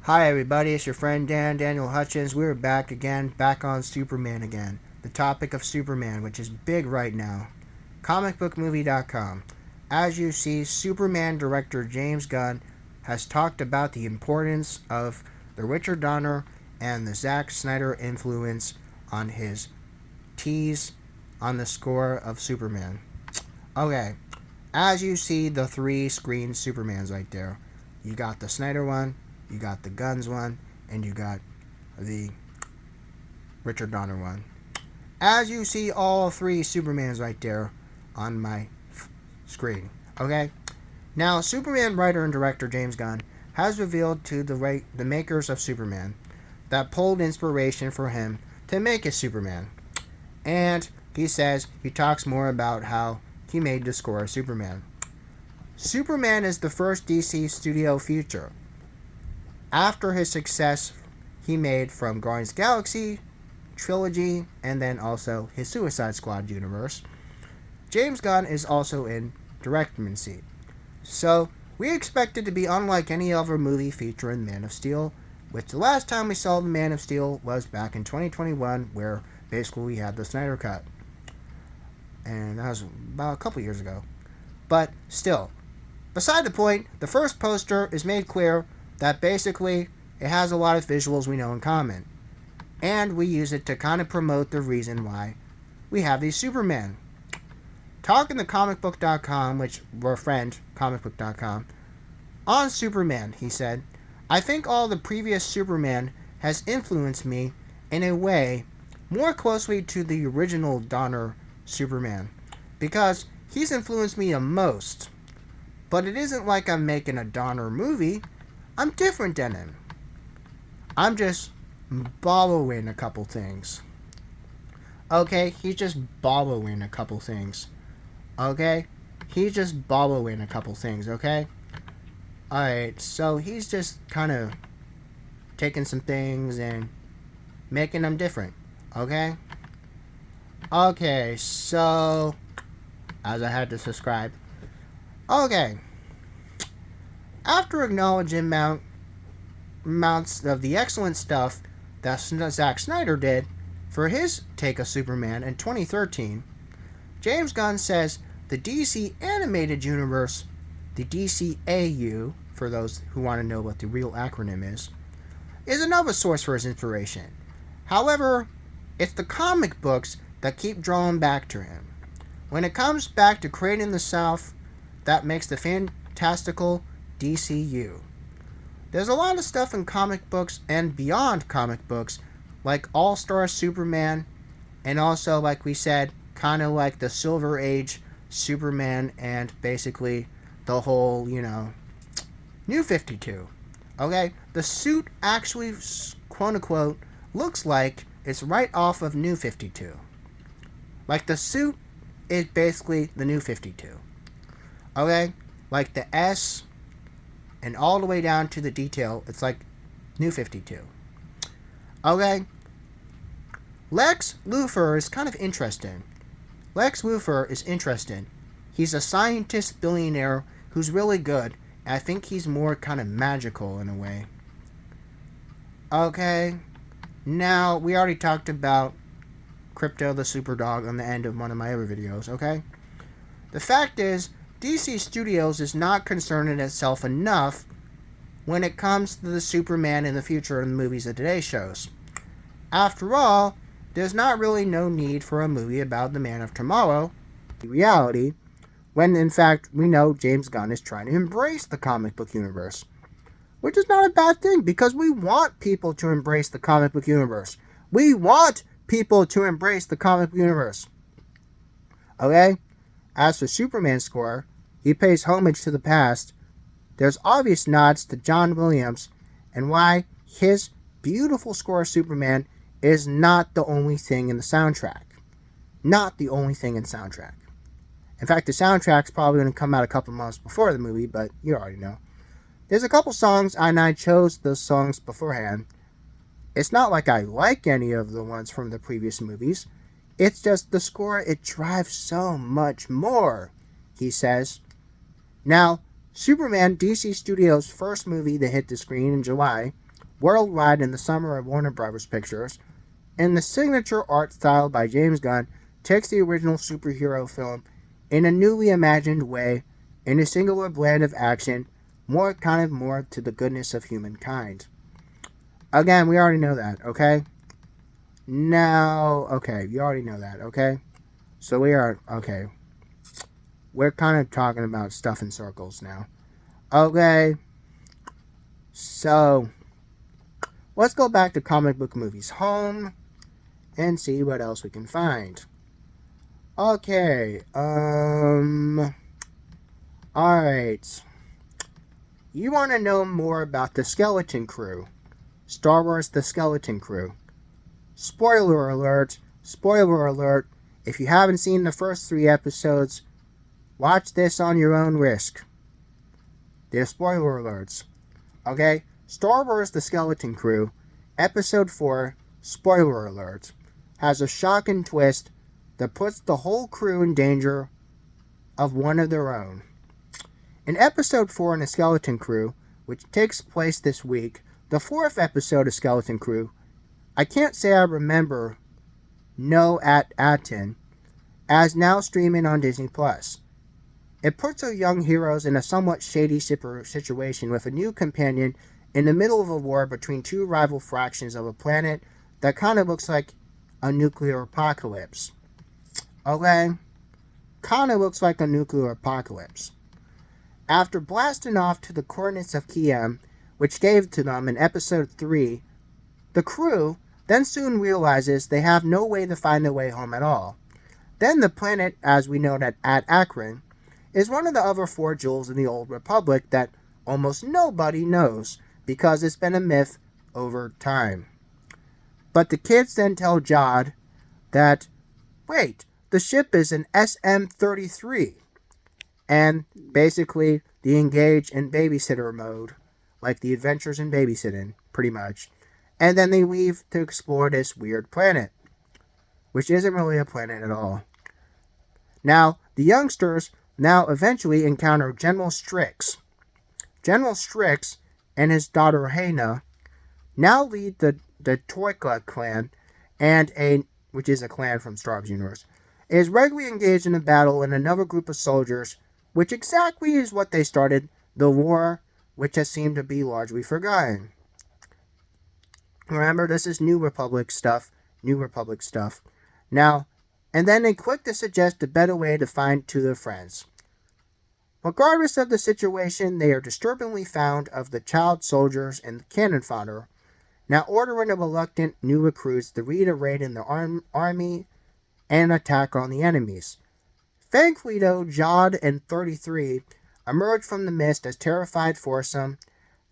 Hi everybody, it's your friend Daniel Hutchins. We're back again, back on Superman again. The topic of Superman, which is big right now. Comicbookmovie.com. As you see, Superman director James Gunn has talked about the importance of the Richard Donner and the Zack Snyder influence on his tease on the score of Superman. Okay, as you see the three screen Supermans right there, you got the Snyder one, you got the Guns one, and you got the Richard Donner one. As you see all three Supermans right there on my screen. Okay? Now, Superman writer and director James Gunn has revealed to the makers of Superman that pulled inspiration for him to make his Superman. And he talks more about how he made the score of Superman. Superman is the first DC studio feature. After his success he made from Guardians of the Galaxy trilogy and then also his Suicide Squad universe, James Gunn is also in directing seat. So we expect it to be unlike any other movie featuring Man of Steel, which the last time we saw the Man of Steel was back in 2021, where basically we had the Snyder Cut. And that was about a couple years ago. But still, beside the point, the first poster is made clear that basically it has a lot of visuals we know in common. And we use it to kind of promote the reason why we have these Supermen. Talking to comicbook.com, which we're a friend, comicbook.com, on Superman, he said, I think all the previous Superman has influenced me in a way more closely to the original Donner Superman, because he's influenced me the most. But it isn't like I'm making a Donner movie. I'm different than him. I'm just borrowing a couple things. Okay, he's just borrowing a couple things. Okay? He's just borrowing a couple things, okay? Alright, so he's just kind of taking some things and making them different. Okay? Okay, so as I had to subscribe. Okay. After acknowledging amounts of the excellent stuff that Zack Snyder did for his take of Superman in 2013, James Gunn says the DC Animated Universe, the DCAU, for those who want to know what the real acronym is another source for his inspiration. However, it's the comic books that keep drawing back to him. When it comes back to creating the South, that makes the fantastical DCU. There's a lot of stuff in comic books and beyond comic books, like All-Star Superman, and also, like we said, kind of like the Silver Age Superman and basically the whole, New 52. Okay? The suit actually, quote-unquote, looks like it's right off of New 52. Like, the suit is basically the New 52. Okay? Like, the S and all the way down to the detail, it's like New 52. Okay? Lex Luthor is kind of interesting. Lex Luthor is interesting. He's a scientist billionaire who's really good, and I think he's more kind of magical in a way. Okay? Now, we already talked about Crypto the Superdog on the end of one of my other videos, okay? The fact is, DC Studios is not concerning itself enough when it comes to the Superman in the future in the movies of today's shows. After all, there's not really no need for a movie about the Man of Tomorrow, reality, when in fact we know James Gunn is trying to embrace the comic book universe. Which is not a bad thing, because we want people to embrace the comic book universe. We want people to embrace the comic book universe. Okay? As for Superman's score, he pays homage to the past. There's obvious nods to John Williams and why his beautiful score of Superman is not the only thing in the soundtrack. Not the only thing in the soundtrack. In fact, the soundtrack's probably going to come out a couple months before the movie, but you already know. There's a couple songs, and I chose those songs beforehand. It's not like I like any of the ones from the previous movies. It's just the score, it drives so much more, he says. Now, Superman, DC Studios' first movie that hit the screen in July, worldwide in the summer of Warner Bros. Pictures, and the signature art style by James Gunn takes the original superhero film in a newly imagined way, in a singular blend of action, more to the goodness of humankind. Again, we already know that, okay? Now, okay, you already know that, okay? So we're kind of talking about stuff in circles now. Okay, so let's go back to comic book movies home and see what else we can find. Okay, alright. You want to know more about the Skeleton Crew? Star Wars The Skeleton Crew. Spoiler alert, if you haven't seen the first 3 episodes, watch this on your own risk. They're spoiler alerts. Okay? Star Wars The Skeleton Crew, Episode 4, spoiler alert, has a shocking twist that puts the whole crew in danger of one of their own. In Episode 4 in The Skeleton Crew, which takes place this week, the 4th episode of Skeleton Crew, I can't say I remember No at Aten, as now streaming on Disney+. It puts our young heroes in a somewhat shady situation with a new companion in the middle of a war between 2 rival fractions of a planet that kind of looks like a nuclear apocalypse. Okay? Kind of looks like a nuclear apocalypse. After blasting off to the coordinates of Kiem, which gave to them in Episode 3, the crew then soon realizes they have no way to find their way home at all. Then the planet, as we know that at Akron, is one of the other 4 jewels in the Old Republic that almost nobody knows because it's been a myth over time. But the kids then tell Jod that, wait, the ship is an SM-33. And basically, they engage in babysitter mode, like the Adventures in Babysitting, pretty much. And then they leave to explore this weird planet, which isn't really a planet at all. Now, the youngsters now eventually encounter General Strix. General Strix and his daughter Hana now lead the Troika clan, which is a clan from Star Wars Universe, is regularly engaged in a battle in another group of soldiers, which exactly is what they started, the war, which has seemed to be largely forgotten. Remember, this is New Republic stuff. Now, and then they quick to suggest a better way to find to their friends. Regardless of the situation, they are disturbingly fond of the child soldiers and the cannon fodder, now ordering the reluctant new recruits to lead a raid in the army and attack on the enemies. Thankfully, though, Jod and 33 emerge from the mist as terrified foursome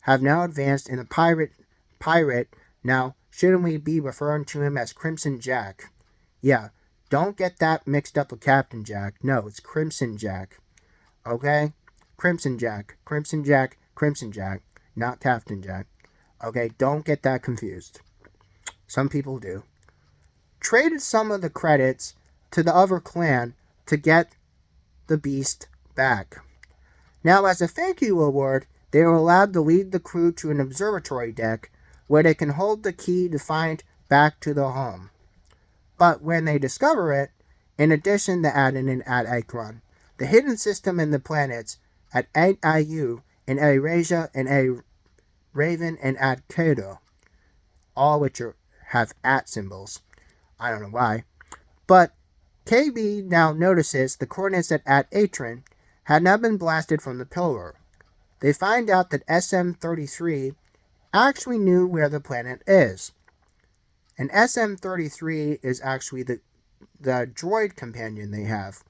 have now advanced in a pirate. Now, shouldn't we be referring to him as Crimson Jack? Yeah, don't get that mixed up with Captain Jack. No, it's Crimson Jack. Okay? Crimson Jack, not Captain Jack. Okay, don't get that confused. Some people do. Traded some of the credits to the other clan to get the beast back. Now, as a thank you award, they are allowed to lead the crew to an observatory deck where they can hold the key to find back to their home. But when they discover it, in addition to Aden and Ad Akron, the hidden system in the planets at Ad-Iu and Eurasia and A Raven and Ad Cato, all which have at symbols. I don't know why. But KB now notices the coordinates at Ad Atron had now been blasted from the pillar. They find out that SM-33 actually knew where the planet is. And SM-33 is actually the droid companion they have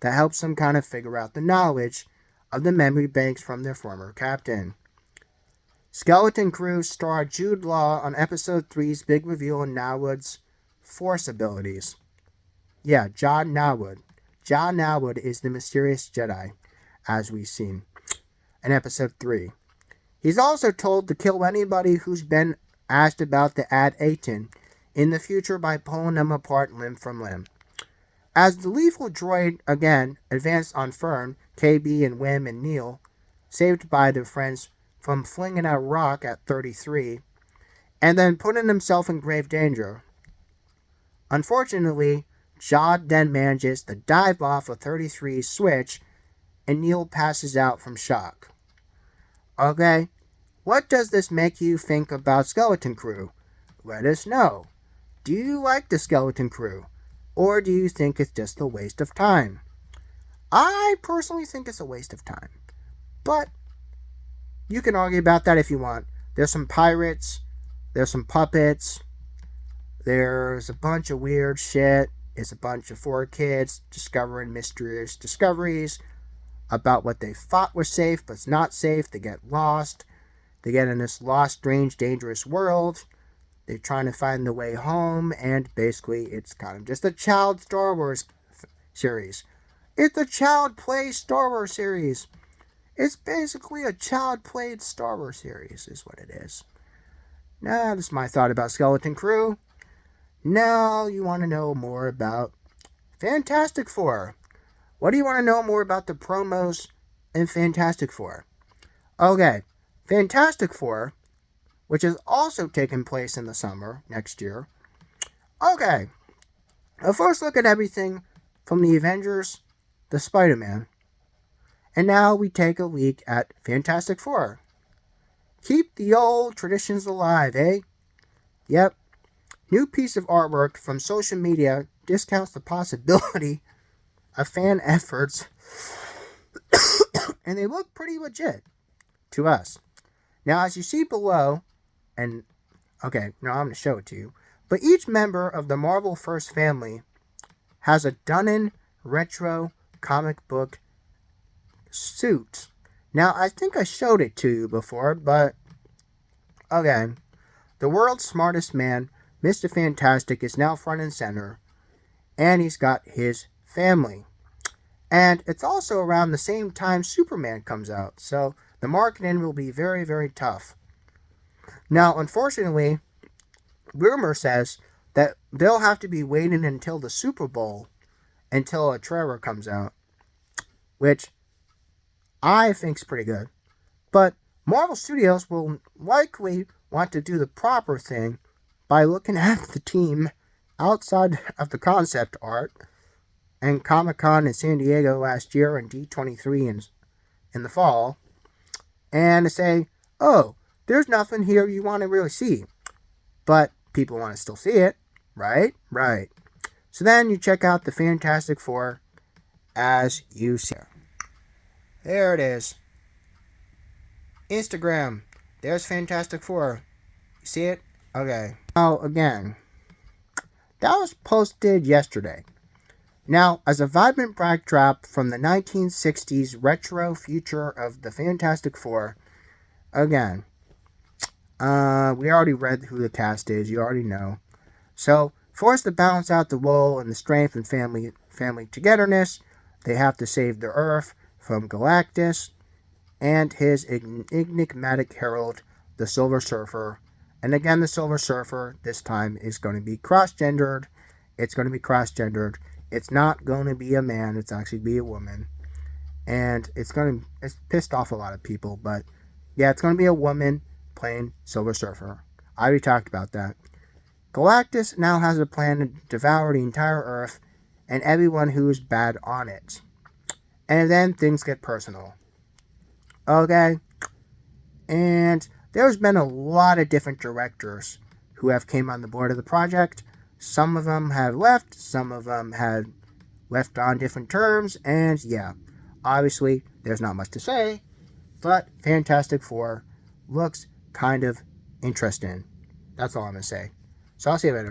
that helps them kind of figure out the knowledge of the memory banks from their former captain. Skeleton Crew star Jude Law on Episode 3's big reveal on Nawood's Force abilities. Yeah, John Nawood. John Nawood is the mysterious Jedi, as we've seen in Episode 3. He's also told to kill anybody who's been asked about the Ad Aten in the future by pulling them apart limb from limb. As the lethal droid again advanced on Fern, KB and Wim and Neil, saved by their friends from flinging a rock at 33, and then putting himself in grave danger. Unfortunately, Zod then manages to dive off a 33 switch and Neil passes out from shock. Okay, what does this make you think about Skeleton Crew? Let us know. Do you like the Skeleton Crew? Or do you think it's just a waste of time? I personally think it's a waste of time. But you can argue about that if you want. There's some pirates, there's some puppets, there's a bunch of weird shit. It's a bunch of 4 kids discovering mysterious discoveries about what they thought was safe but's not safe. They get lost. They get in this lost, strange, dangerous world. They're trying to find their way home, and basically it's kind of just a child Star Wars series. It's a child play Star Wars series. It's basically a child played Star Wars series is what it is. Now, this is my thought about Skeleton Crew. Now you want to know more about Fantastic Four. What do you want to know more about the promos in Fantastic Four? Okay, Fantastic Four, which is also taking place in the summer next year. Okay, a first look at everything from the Avengers, the Spider-Man, and now we take a look at Fantastic Four. Keep the old traditions alive, eh? Yep. New piece of artwork from social media discounts the possibility of fan efforts, and they look pretty legit to us. Now, as you see below, and okay, now I'm going to show it to you, but each member of the Marvel First family has a Dunnan retro comic book suit. Now, I think I showed it to you before, but okay. The world's smartest man, Mr. Fantastic, is now front and center, and he's got his family. And it's also around the same time Superman comes out, so the marketing will be very, very tough. Now, unfortunately, rumor says that they'll have to be waiting until the Super Bowl until a trailer comes out, which I think's pretty good. But Marvel Studios will likely want to do the proper thing by looking at the team outside of the concept art and Comic-Con in San Diego last year and D23 in the fall, and to say, oh, there's nothing here you want to really see. But people want to still see it, right? Right. So then you check out the Fantastic Four as you see. There it is. Instagram. There's Fantastic Four. You see it? Okay. Now, again, that was posted yesterday. Now, as a vibrant backdrop from the 1960s retro future of the Fantastic Four, again, we already read who the cast is. You already know. So, forced to balance out the role and the strength and family togetherness, they have to save the Earth from Galactus and his enigmatic herald, the Silver Surfer. And again, the Silver Surfer this time is going to be cross-gendered. It's going to be cross-gendered. It's not going to be a man. It's actually be a woman. And it's pissed off a lot of people. But yeah, it's going to be a woman playing Silver Surfer. I already talked about that. Galactus now has a plan to devour the entire Earth and everyone who is bad on it. And then things get personal. Okay? And there's been a lot of different directors who have came on the board of the project. Some of them have left, some of them had left on different terms, and yeah, obviously there's not much to say, but Fantastic Four looks kind of interesting. That's all I'm going to say. So I'll see you later.